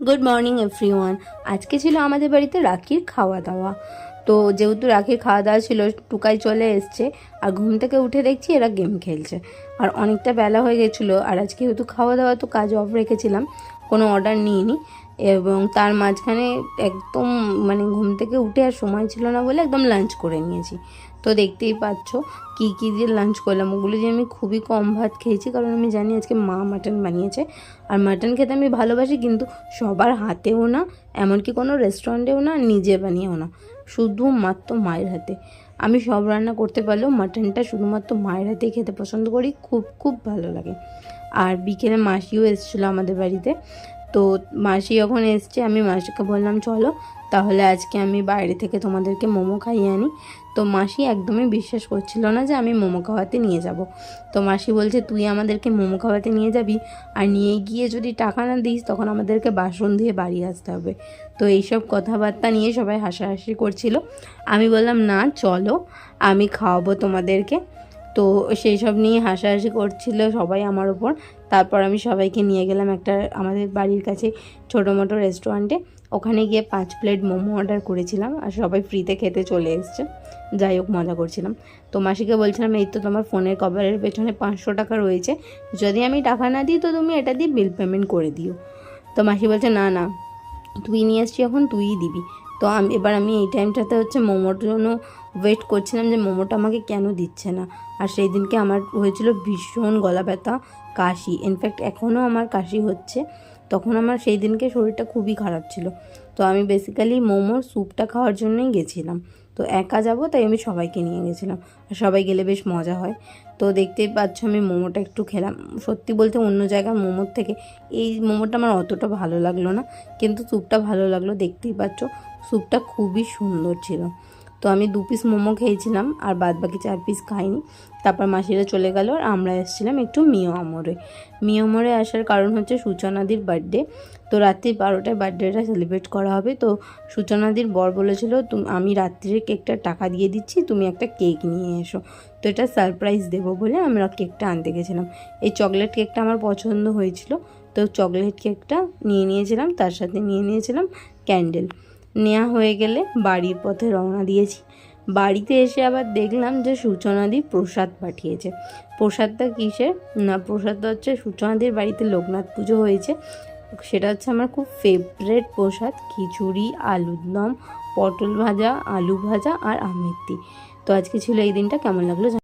Good morning everyone. আজকে ছিল আমাদের বাড়িতে রাখির খাওয়া দাওয়া। তো যেহেতু রাখির খাওয়া দাওয়া ছিল, টুকাই চলে এসছে আর ঘুম থেকে উঠে দেখছি এরা গেম খেলছে। আর অনেকটা বেলা হয়ে গেছিলো, আর আজকে যেহেতু খাওয়া দাওয়া তো কাজ অফ রেখেছিলাম, কোনো অর্ডার নিইনি। এবং তার মাঝখানে একদম ঘুম থেকে উঠে আর সময় ছিল না বলে একদম লাঞ্চ করে নিয়েছি। তো দেখতেই পাচ্ছ কী কী দিয়ে লাঞ্চ করলাম। ওগুলো যে আমি খুবই কম ভাত খেয়েছি, কারণ আমি জানি আজকে মা মাটন বানিয়েছে। আর মাটন খেতে আমি ভালোবাসি, কিন্তু সবার হাতেও না, এমনকি কোনো রেস্টুরেন্টেও না, নিজে বানিয়েও না, শুধুমাত্র মায়ের হাতে। আমি সব রান্না করতে পারলেও মাটনটা শুধুমাত্র মায়ের হাতেই খেতে পছন্দ করি, খুব খুব ভালো লাগে। আর বিকেলে মাসিও এসেছিলো আমাদের বাড়িতে। তো মাসি যখন এসছে, আমি মাসিকে বললাম চলো তাহলে আজকে আমি বাইরে থেকে তোমাদেরকে মোমো খাইয়ে আনি। তো মাসি একদমই বিশ্বাস করছিল না যে আমি মোমো খাওয়াতে নিয়ে যাব। তো মাসি বলছে তুই আমাদেরকে মোমো খাওয়াতে নিয়ে যাবি, আর নিয়ে গিয়ে যদি টাকা না দিস তখন আমাদেরকে বাসন দিয়ে বাড়ি আসতে হবে। তো এইসব কথাবার্তা নিয়ে সবাই হাসাহাসি করছিল। আমি বললাম না চলো, আমি খাওয়াবো তোমাদেরকে। তো সেই সব নিয়ে হাসাহাসি করছিল সবাই আমার ওপর। তারপর আমি সবাইকে নিয়ে গেলাম একটা আমাদের বাড়ির কাছে ছোটো মোটো রেস্টুরেন্টে। ওখানে গিয়ে 5 প্লেট মোমো অর্ডার করেছিলাম, আর সবাই ফ্রিতে খেতে চলে এসছে। যাই হোক, মজা করছিলাম। তো মাসিকে বলছিলাম এই তো তোমার ফোনের কভারের পেছনে 500 টাকা রয়েছে, যদি আমি টাকা না দিই তো তুমি এটা দিয়ে বিল পেমেন্ট করে দিও। তো মাসি বলছে না না, তুই নিয়ে এসছি এখন, তুইই দিবি। তো আমি এই টাইমটাতে মোমোর জন্য ওয়েট করছিলাম যে মোমোটা আমাকে কেন দিচ্ছে না। আর সেই দিনকে আমার হয়েছিল ভীষণ গলা ব্যথা, কাশি, ইনফ্যাক্ট এখনও আমার কাশি হচ্ছে। তখন আমার সেই দিনকে শরীরটা খুবই খারাপ ছিল। তো আমি বেসিক্যালি মোমোর স্যুপটা খাওয়ার জন্যই গেছিলাম। তো একা যাব তাই আমি সবাইকে নিয়ে গেছিলাম, আর সবাই গেলে বেশ মজা হয়। তো দেখতেই পাচ্ছ আমি মোমোটা একটু খেলাম। সত্যি বলতে অন্য জায়গার মোমোর থেকে এই মোমোটা আমার অতটা ভালো লাগলো না, কিন্তু স্যুপটা ভালো লাগলো। দেখতেই পাচ্ছ স্যুপটা খুবই সুন্দর ছিল। তো আমি 2 পিস মোমো খেয়েছিলাম, আর বাদ বাকি 4 পিস খাইনি। তারপর মাসিরা চলে গেল, আর আমরা এসেছিলাম একটু মিয়ামরে আসার কারণ হচ্ছে সূচনাদির বার্থডে। তো রাত্রি 12টায় বার্থডেটা সেলিব্রেট করা হবে। তো সূচনাদির বর বলেছিল আমি রাত্রির কেকটা টাকা দিয়ে দিচ্ছি, তুমি একটা কেক নিয়ে এসো। তো এটা সারপ্রাইজ দেবো বলে আমরা কেকটা আনতে গেছিলাম। এই চকলেট কেকটা আমার পছন্দ হয়েছিল, তো চকলেট কেকটা নিয়ে নিয়েছিলাম, তার সাথে নিয়ে নিয়েছিলাম ক্যান্ডেল। নেওয়া হয়ে গেলে বাড়ির পথে রওনা দিয়েছি। বাড়িতে এসে আবার দেখলাম যে সূচনাদি প্রসাদ পাঠিয়েছে। প্রসাদটা কিসের না, প্রসাদটা হচ্ছে সূচনাদির বাড়িতে লোকনাথ পুজো হয়েছে, সেটা হচ্ছে আমার খুব ফেভারেট প্রসাদ। খিচুড়ি, আলুর দম, পটল ভাজা, আলু ভাজা আর আমের দি। তো আজকে ছিল এই দিনটা, কেমন লাগলো